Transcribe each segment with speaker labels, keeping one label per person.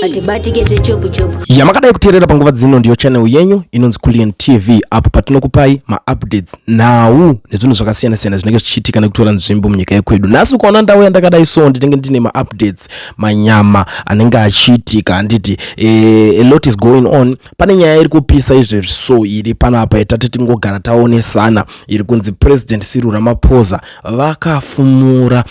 Speaker 1: Atibatike zvechopu chopu.
Speaker 2: Yamakadai kuteerera panguva dzino ndiyo channel yenyu inonzi Kulian TV apo patinokupai ma-updates nawu nezvinhu zvakasiyana-siyana zvinenge zvichiitika nekutora nzvimbo munyika yekwedu. Nhasi ukaona ndau yandakadai so ndinenge ndine ma-updates manyama anenge achiitika nditi a lot is going on. Pane nyaya iri kupisa izvezvi so iri panapa yatati tingogara taonesana iri kunzi President Ramaposa vakafumura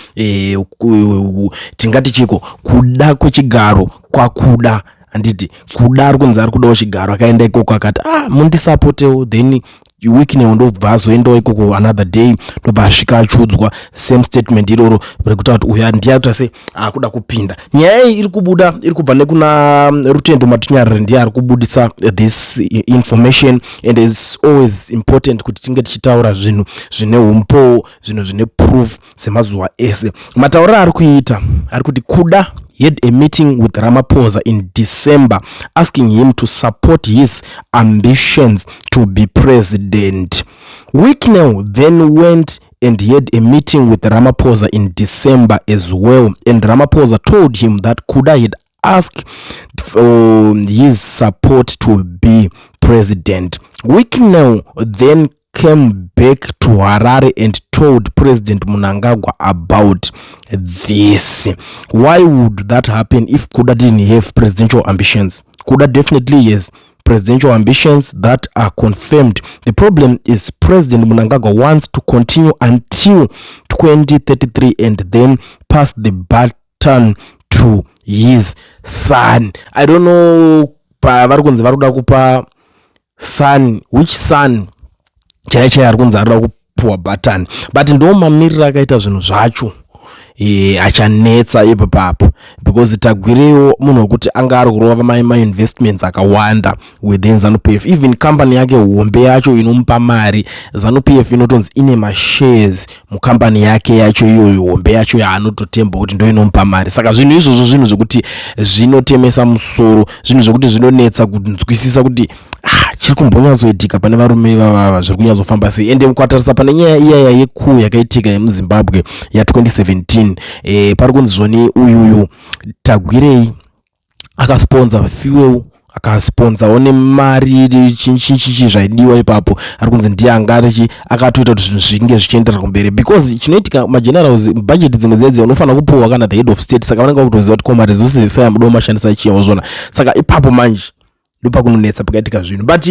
Speaker 2: tingati chiko kuda kwechigaro kwakuda anditi kuda ari kunzi ari kudawo chigaro akaenda ikoko akati mundisapotewo then week ndobva azoendawo ikoko another day ndobva asvika achudzwa same statement iroro rekuti kuti uyu ndiye kuti ase akuda kupinda. Nyaya iyi iri kubuda iri kubva nekuna Rutendo Matunyarire ndiye ari kubudisa this information, and is always important kuti tinge tichitaura zvinhu zvine umpo, zvinhu zvine proof semazuva ese. Matauriro ari kuita ari kuti kuda he had a meeting with Ramaposa in December asking him to support his ambitions to be president. Wicknell then went and he had a meeting with Ramaposa in December as well, and Ramaposa told him that Kuda had asked for his support to be president. Wicknell then came back to Harare and told President Mnangagwa about this. Why would that happen if Kuda didn't have presidential ambitions? Kuda definitely has presidential ambitions that are confirmed. The problem is President Mnangagwa wants to continue until 2033 and then pass the baton to his son. I don't know varikunzi varikuda kupa son, which son chaicha ari kunzi arida kupuwa button, but ndo mamiriro akaita zvinhu zvacho achanetsa ipapo because Tigwirei munhu wekuti anga ari kurova ma investments akawanda within ZANU-PF. Even company yake hombe yacho inomupa mari, ZANU-PF inotonzi ine ma-shares mucompany yake yacho iyoyo hombe yacho yaanototemba kuti ndo inomupa mari. Saka zvinhu izvozvo zvinhu zvekuti zvinotemesa musoro, zvinhu zvekuti zvinonetsa kunzwisisa kuti chiri kumbonyatsoitika pane varume vava zviri kunyatsofamba sei. Ende mukatarisa pane nyaya iyaya yekuu yakaitika yemuZimbabwe ya 2017 pari kunzi zvoni uyuyu Tigwirei akasponsor fuel, akasponsawo nemari chichi zvaidiwa ipapo. Ari kunzi ndiye anga akatoita kuti zvinhu zvinge zvichiendera kumberi because chinoitika magenerals budget dzimwe dzedze unofanira kupuwa kana the head of state. Saka vanenge vakutoziva kuti koma resources yamudo mashandisa chiyawo zvona. Saka ipapo manje ndopakunonetsa pakaitika zvinhu, but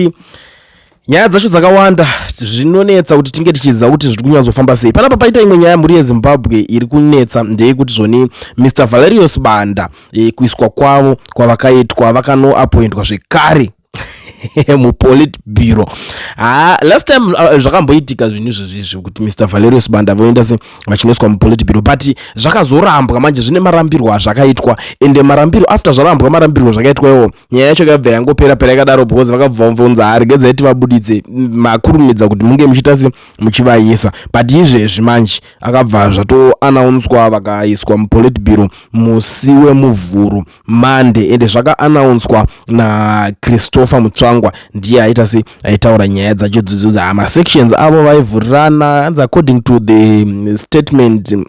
Speaker 2: nyaya dzacho dzakawanda zvinonetsa kuti tinge tichiziva kuti zviri kunyatsofamba sei. Panapa paita imwe nyaya muri yeZimbabwe iri kunetsa ndeyekuti zvoni Mr. Valerius Banda kuiswa kwavo kwavakaitwa vakanoappointwa zvekare mupolitburo. Last time zvakamboitika zvinhu izvozvi kuti Mr. Valerius Banda voenda se vachinoiswa mupolitburo, but zvakazorambwa manje zvine marambirwo azvakaitwa, ende marambirwo after zvarambwa marambirwo zvakaitwa iwo nyaya yacho yakabva yangopera yakadaro because vakabva vamvunza arigedza iti vabuditse makurumidza kuti munge muchiita se muchivaisa, but izvezvi manje akabva zvatoanaunswa vakaiswa mupolitburo musi wemuvhuro Monday, ende zvakaanaunswa na Christopher Mutsvangwa ndiye aita se aitaura nyaya dzacho dzodzo masections avo vaivhurirana according to the statement in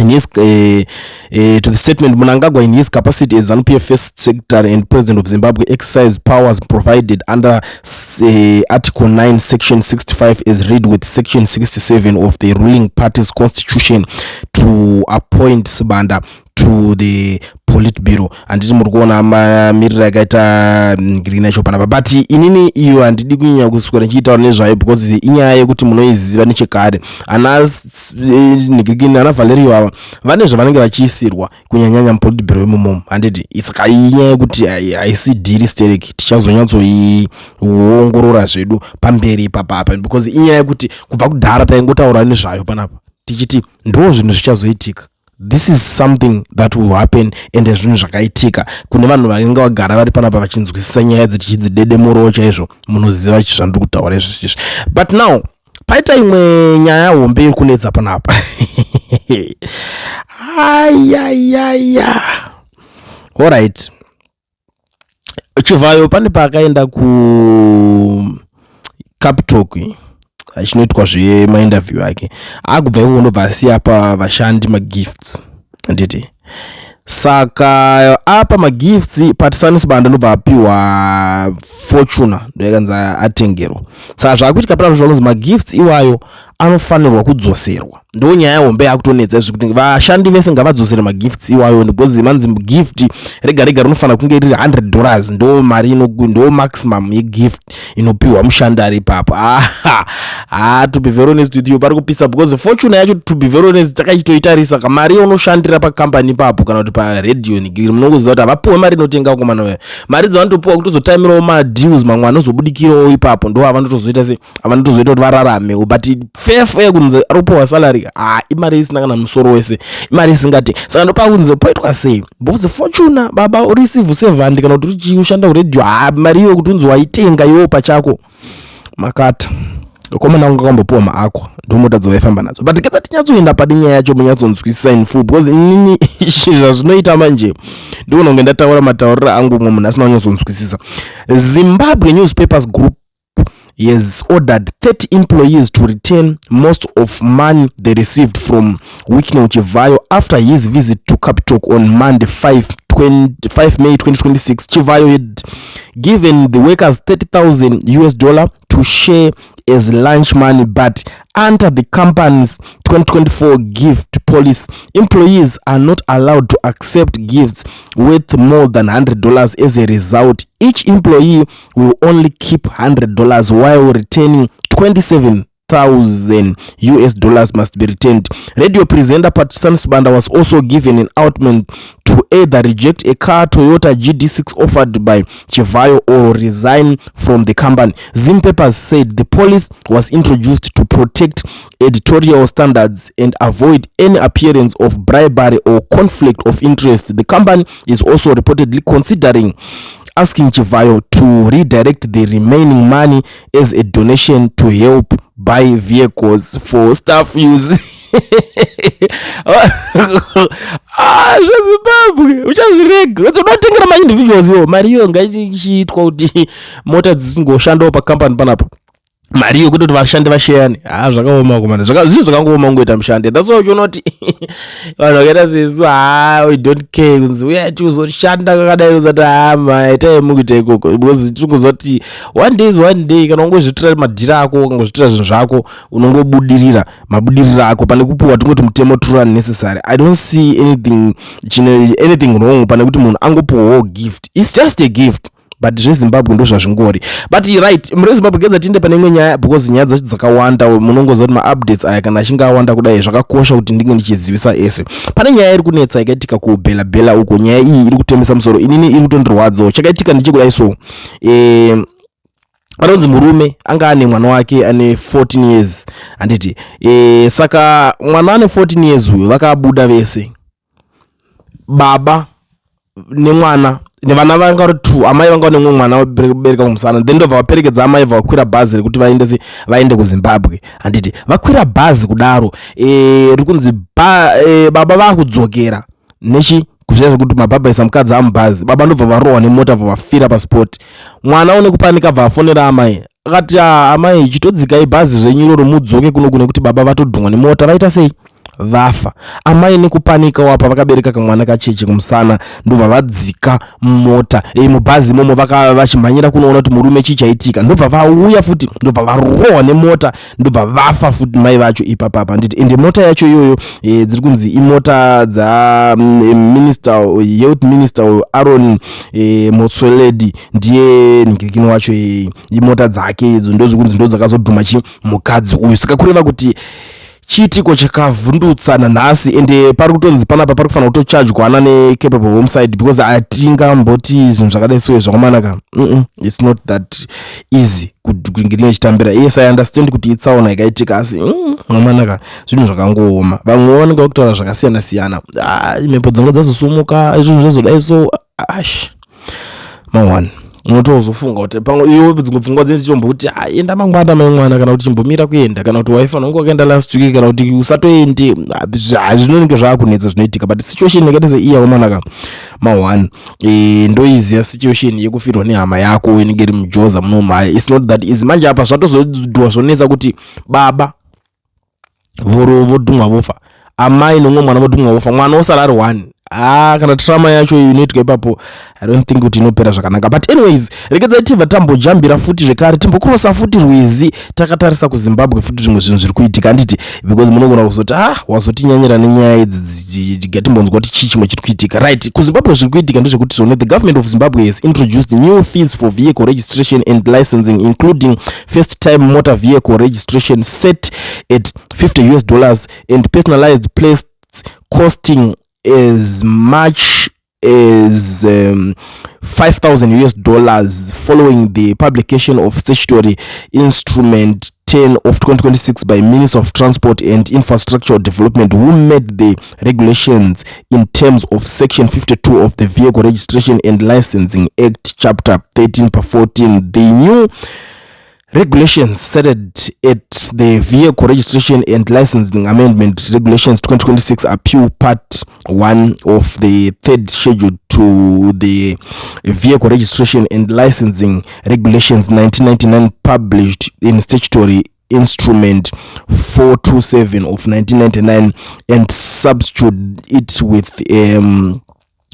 Speaker 2: his to the statement. Mnangagwa in his capacity as ZANU-PF first secretary and president of Zimbabwe exercised powers provided under Article 9 Section 65 as read with Section 67 of the ruling party's constitution to appoint Sibanda to the politburo. Anditi muri kuona mamiriro akaita green yacho panapa, but inini iyo handidi kunyanya kuswera ndichitaura nezvayo because inyaya yekuti munoiziva nechekare. Ana Valerio ava vane zvavanenge vachiisirwa kunyanyanya mupolitburo imomo, handiti saka inyaya yekuti haisi dhiri stereki tichazonyatsoiongorora zvedu pamberi ipapapa because inyaya yekuti kubva kudhara taingotaura nezvayo panapa tichiti ndo zvinhu zvichazoitika. This is something that will happen, and zvinhu zvakaitika kune vanhu vanenge vagara vari panapa vachinzwisisa nyaya dzichidedemurawo chaizvo munoziva zvandiri kutaura izvozvi. But now paita imwe nyaya hombe iri kunetsa panapa alright, chivhayo pane paakaenda ku Capitalk achinoitwa zvemainterview ake akubva ikoko ndobva asiya pa vashandi magifts handiti Saka apa magifts partisanis banda ndobva apiwa Fortuna ndoyakanza atengero. Saka zvakuitika pano zvakunzi magifts iwayo anofanirwa kudzoserwa. Ndo nyaya hombe yakutonetsa zvekuti vashandi vese ngavadzosere magifts iwayo because manzi gift rega rega rinofanira kunge riri $100 ndo mari ndo maximum yegift inopiwa mushandi ari ipapo. To be very honest with you pari kupisa because Fortuna yacho to be very honest takachitoitarisa kamari unoshandira pacompany ipapo kana kuti paradio nigiri munongoziva kuti avapuwe mari inotenga komana mari dzavanotopuwa kutozotamirawo madeals mamwe anozobudikirawo ipapo ndo avanotozoita kuti vararame but fair kunze aropowa salary imari isina kana musoro wese imari isingate. Saka ndopa kunze poitwa sei because Fortuna baba receive 7 kana kuti ushanda kuredio mari iyo kuti unzi waitenga iwo pachako makata komana ungakambopuwa maakwa ndomota dzovaifamba nadzo but kedza tinyatsoenda padinya yacho munyatsonzwisisa in full because inini zvazvinoita manje ndikuona kunge ndataura matauriro angu mwe munhu asina kunyatsonzwisisa. Zimbabwe Newspapers Group has ordered 30 employees to return most of money they received from Wikino Chivayo after his visit to Capital on Monday 5 May 2026. Chivayo had given the workers $30,000 to share as lunch money, but under the company's 2024 gift policy, employees are not allowed to accept gifts worth more than $100. As a result, each employee will only keep $100 while retaining $27,000 must be returned. Radio presenter Patisanis Banda was also given an ultimatum to either reject a car Toyota GD6 offered by Chivayo or resign from the company. Zim Papers said the policy was introduced to protect editorial standards and avoid any appearance of bribery or conflict of interest. The company is also reportedly considering asking Chivayo to redirect the remaining money as a donation to help buy vehicles for staff use. Zimbabwe uchazvirega unotengera ma-individuals yo mari iyo ngaichiitwa kuti mota dzisingoshandawo pacompany panapa mari iyo kuti vashandi vasheyani zvakaoma komana zvinhu zvakangooma kungoita mushandi. That's why uchiona kuti vanhu vakaita sesu we don't care kunzi uyai tiuzoshanda kakadai uzati itai mukuita ikoko because tikuzoti one day kana ungozvitira madhira ako ukangozvitira zvinhu zvako unongobudirira mabudiriro ako pane kupuwa tingoti mutemo too unnecessary. I don't see anything wrong pane kuti munhu angopuwawo gift. It's just a gift but zvezimbabwe ndo zvazvingori but right murezimbabwe gedza tinde pane imwe nyaya because nyaya dzacho dzakawanda munongoziva kuti maupdates aya kana achinge awanda kudai zvakakosha kuti ndinge ndichizivisa ese. Pane nyaya iri kunetsa yakaitika kubhela uko nyaya iyi iri kutemesa musoro inini iri kutondirwadzawo. Chakaitika ndichikudai so anonzi murume anga ane mwana wake ane 14 years handiti saka mwana ane 14 years uyo vakabuda vese baba nemwana nevana vanga vari 2 amai vanga vane mwana wabereka kumusana then ndobva vaperekedza amai vakwira bhazi rekuti vaende kuZimbabwe handiti vakwira bhazi kudaro rikunzi baba vakudzokera nechi kuzviya zvekuti mabhabha isa mukadzi amubhazi baba ndobva varohwa nemota bva vafira pasipoti. Mwana one kupanika bva afonera amai akati amai chitodzikai bhazi zvenyu iroro mudzoke kuno kuti baba vatodhungwa nemota vaita sei vafa. Amai nekupanika wapa vakabereka kamwana kacheche kumusana ndobva vadzika mota mubhazi momo vachimhanyira kunoona kuti murume chichaitika ndobva vauya futi ndobva varohwa nemota ndobva vafa futi mai vacho ipapapa nditi ende mota yacho iyoyo dziri kunzi imota dza youth minister Aaron Motsoaledi ndiye ningirikino wacho imota dzake idzo ndozviri kunzi ndo dzakazodhuma mukadzi uyu. Saka kureva kuti chiitiko chakavhundutsana nhasi ende pari kutonzi panapa pari kufanira kutochargwana necapable homicide because atingamboti zvinhu zvakadai so zvakamanaka it's not that easy kuingirira chitambira. Yes, I understand kuti itsaona yakaitika asi ngamanaka zvinhu zvakangooma vamwe vanenge kutaura zvakasiyana siyana mhepo dzanga dzazosumuka izvozvo zvazodai so mawan unotozofunga kuti pamwe iwe dzimwe pfungwa dzenzi chombo kuti enda mangwana mai mwana kana kuti chimbomira kuenda kana kuti wife unongo wakaenda last week kana kuti usatoende zvinonge zvakunetsa zvinoitika but situation yakaita seiya wamanaka ma1 ndo iziya situation yekufirwa nehama yako inenge iri mujoza munomaya. It's not that easy manje apa zvatozodhwa zvonetsa kuti baba vodhumwa vofa amai nomwe mwana vodhumwa vofa mwana osara ari 1 kana trauma yacho inoitwa ipapo I don't think kuti inopera zvakanaka. But anyways, rekedza tibva tambojambira futi zvekare timbokrosa futi rwizi takatarisa kuZimbabwe futi zvimwe zvinhu zviri kuitika handiti, because munogona kuzoti wazotinyanyira nenyaya idzi gatimbonzwa kuti chii chimwe chiri kuitika. Right, kuZimbabwe zviri kuitika ndezvekuti zvone the government of Zimbabwe has introduced new fees for vehicle registration and licensing, including first time motor vehicle registration set at $50 and personalized plates costing as much as $5,000 following the publication of statutory instrument 10 of 2026 by Minister of Transport and Infrastructure Development, who made the regulations in terms of Section 52 of the Vehicle Registration and Licensing Act, Chapter 13/14. The new regulations set at the Vehicle Registration and Licensing Amendment Regulations 2026 Appeal Part 1 of the third schedule to the Vehicle Registration and Licensing Regulations 1999, published in Statutory Instrument 427 of 1999, and substitute it with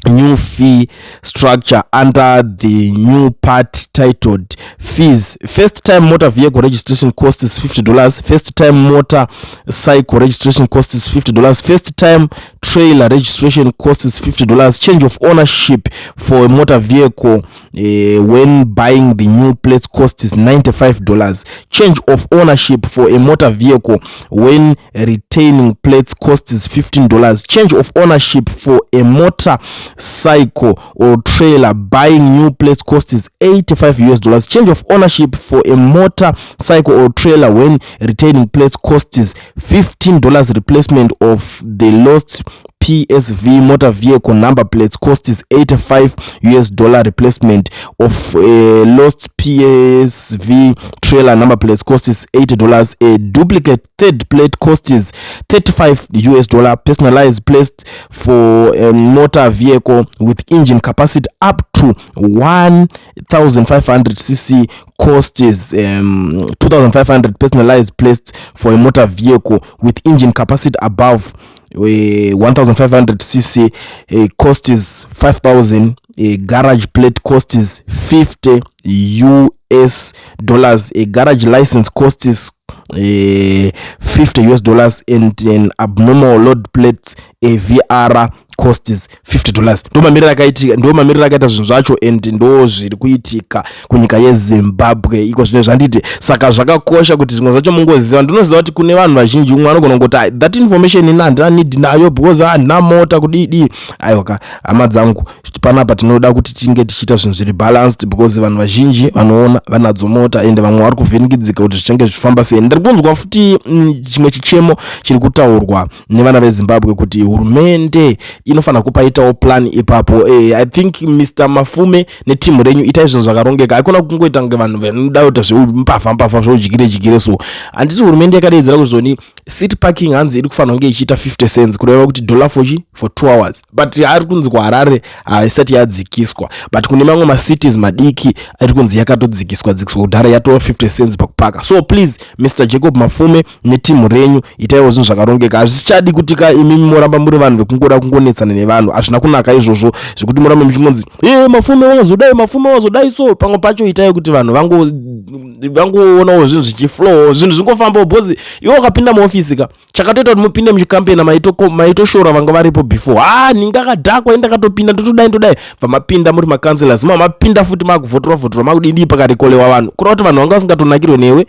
Speaker 2: new fee structure under the new part titled Fees. First time motor vehicle registration cost is $50. First time motor cycle registration cost is $50. First time trailer registration cost is $50. Change of ownership for a motor vehicle when buying the new plates cost is $95. Change of ownership for a motor vehicle when retaining plates cost is $15. Change of ownership for a motor cycle or trailer buying new plates cost is $85. Change of ownership for a motor cycle or trailer when retaining plates cost is $15. Replacement of the lost PSV motor vehicle number plates cost is $85. Replacement of lost PSV trailer number plates cost is $80. A duplicate third plate cost is $35. Personalized plates for a motor vehicle with engine capacity up to 1,500 cc cost is $2,500. Personalized plates for a motor vehicle with engine capacity above 1,500 cc cost is $5,000. A garage plate cost is $50. A garage license cost is $50, and an abnormal load plate AVR cost is $50. Ndo mamirira akaita zvinhu zvacho, and ndo zviri kuitika kunyika yeZimbabwe iko zvine zvanditi. Saka zvakakosha kuti zvimwe zvacho mungoziva. Ndinoziva kuti kune vanhu vazhinji umwe anogona kungoti that information ina handina need nayo because handina mota kudidi. Aiwa hama dzangu, panapa tinoda kuti tinge tichiita zvinhu zviri balanced, because vanhu vazhinji vanoona vanadzo mota and vamwe vari kuvhinikidzika kuti zvichange zvifamba sei. Ndiri kunzwa futi chimwe chichemo chiri kutaurwa nevana veZimbabwe kuti hurumende inofanira kupaitawo plan ipapo. I think Mr. Mafume netimu renyu itai zvinhu zvakarongeka. Haikona kungoita kunge vanhu vanoda kuita zveumpavha zvoujikire so. Handiti hurumende yakadaidzira kuzoni city parking hanzi iri kufanira kunge ichiita 50 cents kureva kuti $4 for 2 hours. But ari kunzi kuHarare haisati yadzikiswa, but kune mamwe macities madiki ari kunzi yakatodzikiswa kudhara yatova 50 cents pakupaka. So please Mr. Jacob Mafume netimu renyu itaiwo zvinhu zvakarongeka. Hazvichadi kuti imi moramba muri vanhu vekungoda kungonetsana nevanhu. Hazvina kunaka izvozvo zvekuti murambe muchingonzi Mafume wazodai so. Pamwe pacho itai kuti vanhu vangoonawo zvinhu zvichiflow, zvinhu zvingofambawo, bhozi iwe wakapinda muofisi ka chakatoita kuti mupinde muchikampeni maitoshora vanga varipo before. Ndingakadhakwa ndakatopinda ndotodai pamapinda muri makanselors mapinda futi makuvhotora makudidi pakarikolewa vanhu kureva kuti vanhu vanga vasingatonakirwe newe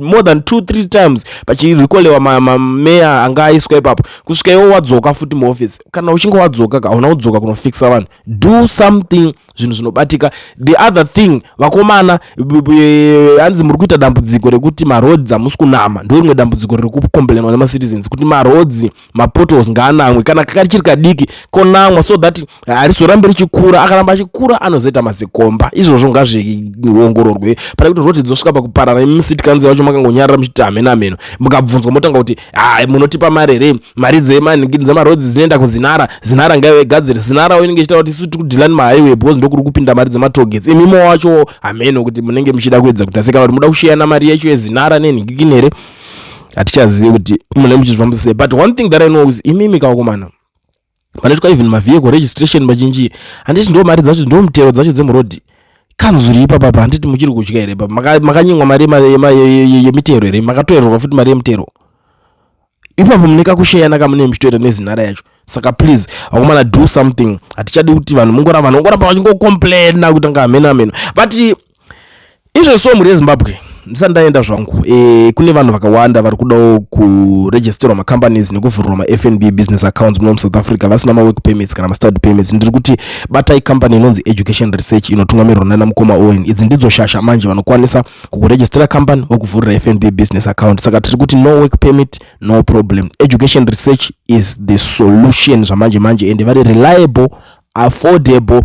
Speaker 2: more than 2-3 times pachirikolewa mameya anga aiswa ipapo kusvika iwo wadzoka futi muofisi. Kana uchinge wadzoka hauna kudzoka kunofikisa vanhu. Do something, zvinhu zvinobatika. The other thing, vakomana hanzi muri kuita dambudziko rekuti maroads hamusi kunama. Ndo rimwe dambudziko riri kukomplainwa nemacitizens kuti maroads mapotholes ngaanamwe kana kakachiri kadiki konamwa, so that harizorambe richikura. Akaramba achikura anozoita mazikomba. Izvozvo ngazviongororwe pane kuti roti dzosvika pakuparara. City council vacho makangonyarara muchiti hameno mukabvunzwa motanga kuti munotipa mari here, mari dzemaroads dzinoenda kuZinara ngaiwe gadzire Zinara inenge ichita kuti isuti kudhilani mahighway because ndokuri kupinda mari dzematollgates. Imimo wacho hameno kuti munenge muchida kuedza kuti asika kuti muda kushiyana mari yacho yeZinara nenhingikini here, hatichazivi kuti munenge muchizvifambisa sei. But one thing that I know is imimi kawakomana, panoitwa even mavehicle registration machinji, handiti ndo mari dzacho, ndo mutero dzacho dzemurodhi kanzuri ipapa handiti muchiri kudya here papa, makanyimwa mari yemitero here, makatorerwa futi mari yemutero ipapo muneka kusheyana kamune muchitoita nezinhara yacho. Saka please akomana do something. Hatichadi kuti vanhu mungoramba vachingocomplaina kuti nga ameno but izvo so muri yeZimbabwe ndisati ndaenda zvangu kune vanhu vakawanda vari kudawo kuregisterwa macompanies nekuvhurwa maFNB business accounts muno muSouth Africa vasina mawork permits kana mastudy permits. Ndiri kuti batai company inonzi Education Research inotungamirwa nana Mukoma Owen. Idzi ndidzo shasha manje vanokwanisa kukuregistera company vokuvhurira FNB business account. Saka tiri kuti no work permit no problem. Education Research is the solution zvamanje manje and very reliable, affordable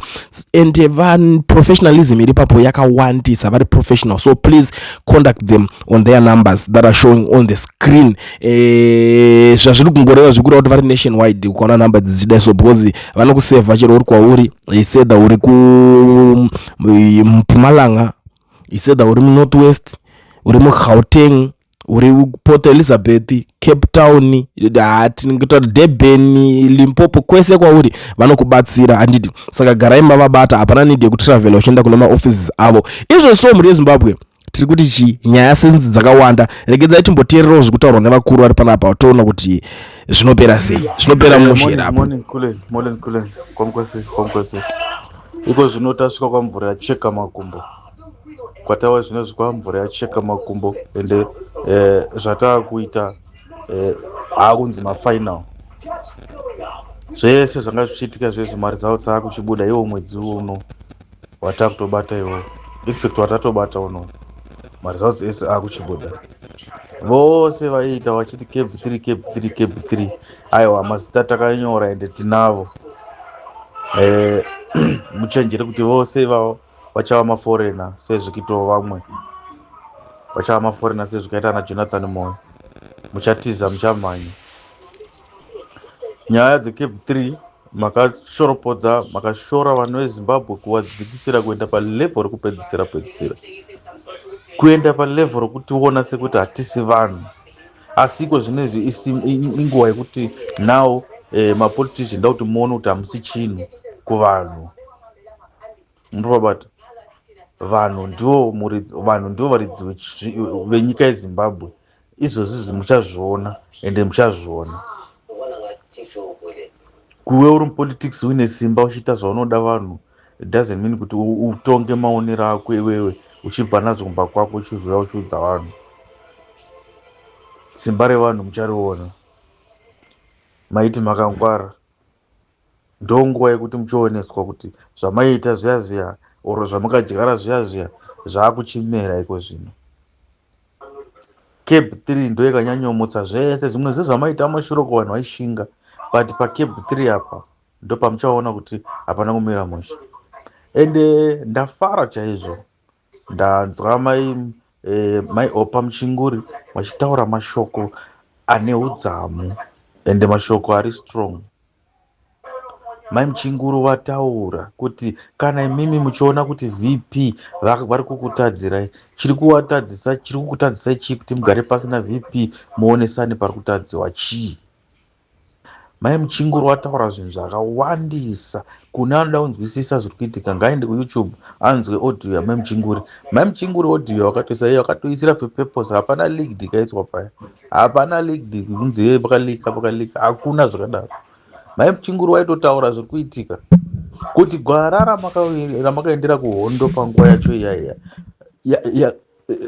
Speaker 2: and even professionalism iripapo yakawandisa, very professional. So please contact them on their numbers that are showing on the screen. Zvazviri kungoreva zvikura kuti vari nationwide ukaona number dzichidai, so because vanokusave vachero uri kwauri, isedha uri kuMpumalanga, isedha uri muNorthwest, uri muGauteng, uri Port Elizabeth, Cape Town, Durban, Limpopo, kwese kwauri vanokubatsira handiti. Saka garai mavabata, hapana need yekutravela uchienda kune maoffices avo. Izvo so muri yeZimbabwe tiri kuti nyaya senzi dzakawanda, regedzai timboteererawo zvekutaurwa nevakuru vari panapa toona kuti zvinopera sei, zvinopera munoshera apo.
Speaker 3: Morning, kwamkwese iko zvino tasvika kwamvura yacheka makumbo, kwatawa zvino zvikwa mvura yacheka makumbo ende zvata kuita akunzi mafinal zvese zvanga zvichiitika zvezvo, mari dzavo dzakuchibuda iwo mwedzi uno watakutobata iwo, infact watatobata uno mari dzavo dzese akuchibuda vose vaiita vachiti cab 3 aiwa mazita takanyora ende tinavo muchenjere kuti vose ivavo vachava maforena sezvikitawo vamwe vachava maforena sezvikaita na Jonathan Moyo, muchatiza muchamhanya. Nyaya dzeCape 3 makashoropodza, makashora vanhu veZimbabwe kuvadzikisira kuenda palevel rekupedzisira kuenda palevel rokutiona sekuti hatisi vanhu, asiko zvinezvi inguva yekuti now mapolitician nda kuti muone kuti hamusi chinhu kuvanhu. Ndopabata vanhu ndivo varidzi venyika yeZimbabwe. Izvozvi muchazviona ende muchazviona. Kuve uri mupolitics uine simba uchiita zvaunoda vanhu, it doesn't mean kuti utonge maonero ako iwewe uchibva nazvo kumba kwako uchizouya uchiudza vanhu. Simba revanhu muchariona, maiti makangwara. Ndonguva yekuti muchioneswa kuti zvamaita zviya oro zvamukadyara zviya zvaakuchimera iko zvino. Cape 3 ndo yakanyanyomutsa zvese, zvimwe zvezvamaita mashure kuvanhu vaishinga, but paCape 3 apa ndo pamuchaona kuti hapana kumira musha. Ende ndafara chaizvo ndanzwa mai Opa Muchinguri vachitaura mashoko ane udzamu ende mashoko ari strong. Mai Muchinguru vataura kuti kana imimi muchiona kuti VP vari kukutadzirai, chiri kukutadzisai chii kuti mugare pasi na VP muonesane pari kutadziwa chii. Mai Muchinguru vataura zvinhu zvakawandisa. Kune anoda kunzwisisa zviri kuitika ngaende kuYouTube anzwe audio yaMai Muchinguri. Mai Muchinguri audio wakatoisira purpose, hapana leaked ikaiswa paya, hapana leaked kunzi pakalika, hakuna zvakadaro. Mai Muchinguru waitotaura zviri kuitika kuti gwara ramakaendera kuhondo panguva yacho iyaiya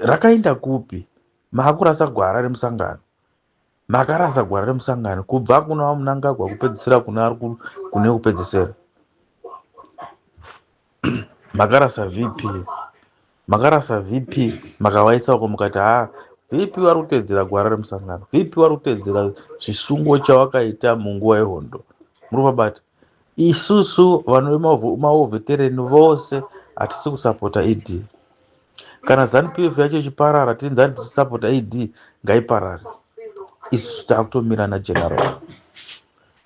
Speaker 3: rakaenda kupi. Makurasa gwara remusangano, makarasa gwara remusangano kubva kuna Mnangagwa kupedzisira kune kupedzisira. makarasa VP makavaisa uko mukati VP vari kutedzera gwara remusangano, VP vari kutedzera zvisungo chavakaita munguva yehondo. Muri pabata isusu vanhu vemaovhetereni vose hatisi kusapota ED. Kana ZANU-PF yacho ichiparara tinzani tichisapota ED ngaiparare. Isusu takutomira najenerali,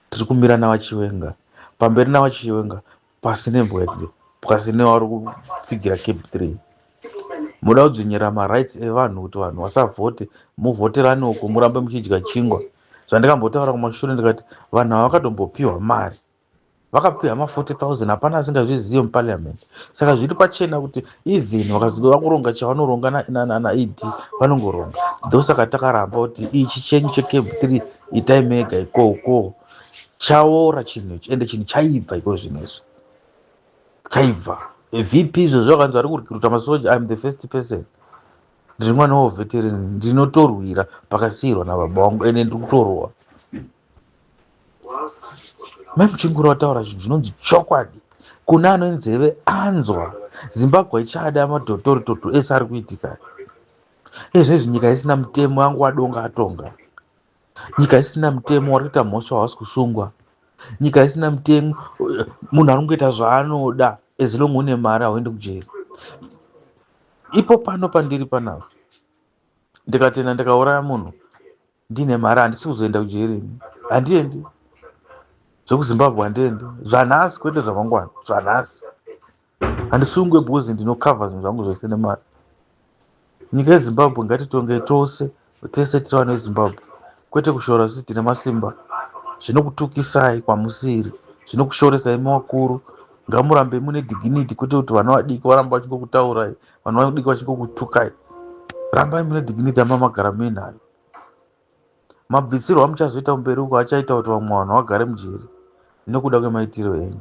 Speaker 3: tiri kumira navachiwenga, pamberi navachiwenga pasine mbwete, pasine vari kutsigira Cape 3. Muda kudzvinyira marights evanhu kuti vanhu vasavhote, muvhoterane uko murambe muchidya chingwa. Zvandakambotaura kumashure ndikati vanhu ava vakatombopiwa mari, vakapiwa ma40,000 hapana asingazvizivi muparliament. Saka zviri pachena kuti even vakazova kuronga chavanoronga naED vanongoronga. Ndosaka takaramba kuti ichi chenyu cheCable 3 itai mega ikoko chaora chinhu ichi, ende chinhu chaibva iko zvinezvi chaibva. VP izvozvo vakanzi vari kurikuta masoja, I'm the first person, ndiri mwana weveteran, ndinotorwira pakasiyirwa nababa vangu ende ndiri kutorwa. Muchinguru wataura zvinhu zvinonzi chokwadi, kuna anonzeve anzwa. Zimbabwe ichada madhotoritoto ese ari kuitika. Izvezvi nyika isina mutemo yangu wadonga atonga, nyika isina mutemo wari kuita mhosva wasi kusungwa, nyika isina mutemo munhu anongoita zvaanoda as long une mari hauendi kujeri. Ipo pano pandiri panapa ndikatenda ndikauraya munhu ndine mari handisi kuzoenda kujeri, handiendi. ZvekuZimbabwe handiendi, zvanhasi kwete zvamangwana, zvanhasi handisungwe bhuzi ndinokavha zvinhu zvangu zvose nemari. Nyika yeZimbabwe ngatitongei tose tiri vanhu veZimbabwe, kwete kushora sisi tine masimba. Zvinokutukisai kwamusiri, zvinokushoresai mavakuru. Ngamurambe mune dignity, kwete kuti vana vadiki varamba vachingokutaurai, vana vadiki vachingokutukai. Rambai mune dignity, amba magara muinayo. Mabvisirwo amuchazoita kumberi uko achaita kuti vamwe vanhu vagare mujeri nekuda kwemaitiro enyu.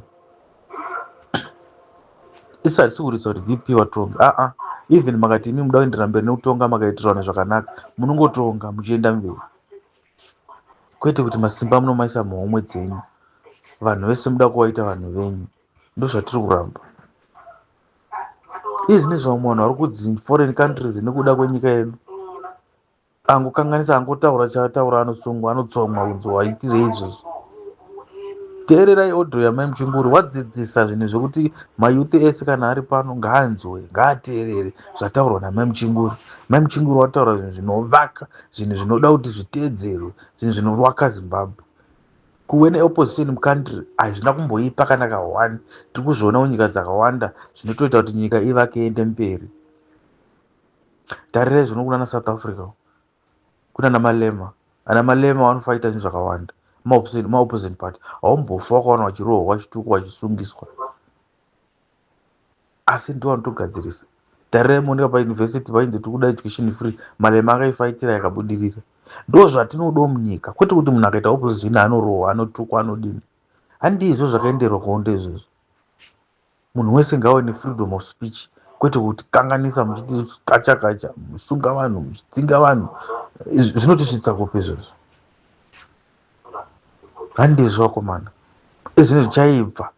Speaker 3: Isati sikurisa kuti VP vatonga, even makati imi muda kuendera mberi nekutonga makaitira vanhu zvakanaka, munongotonga muchienda mberi, kwete kuti masimba munomaisa muhomwe dzenyu. Vanhu vese muda kuvaita vanhu venyu, ndozvatiri kuramba. Izvinezvi vamwe vanhu vari kudzi foreign countries nekuda kwenyika yedu, angokanganisa, angotaura chaataura, anosungwa, anotsomwa kunzi waitirei izvozvo. Teererai odho yamai Muchinguru, wadzidzisa zvinhu zvokuti mayuthi ese kana ari pano ngaanzwe, ngaateerere zvataurwa namai Muchinguru. Mai Muchinguru wataura zvinhu zvinovaka, zvinhu zvinoda kuti zviteedzerwe, zvinhu zvinovaka Zimbabwe. Kuve neopposition mukantri hazvina kumboipa kana kahwani. Tiri kuzviona munyika dzakawanda zvinotoita kuti nyika ivake iende mberi. Tarirai zvino kunana South Africa, kunana Malema. Ana Malema vanofaita zvinhu zvakawanda. Maopposition party haumbofa wakaona vachirohwa, vachitukwa, vachisungiswa, asi ndiwo vanotogadzirisa. Tarirai muoneka pauniversity vainzi tiri kuda education free, Malema akaifaitira yakabudirira. Ndo zvatinodo munyika, kwete kuti munhu akaita opposition anorohwa, anotukwa, anodini. Handizvo zvakaenderwa kuonda izvozvo. Munhu wese ngaave nefreedom of speech, kwete kuti kanganisa muchiti kacha kacha, musunga vanhu, muchidzinga vanhu. Zvinotisvitsa kupi izvozvo? Handizvo vakomana, izvinhu zvichaibva.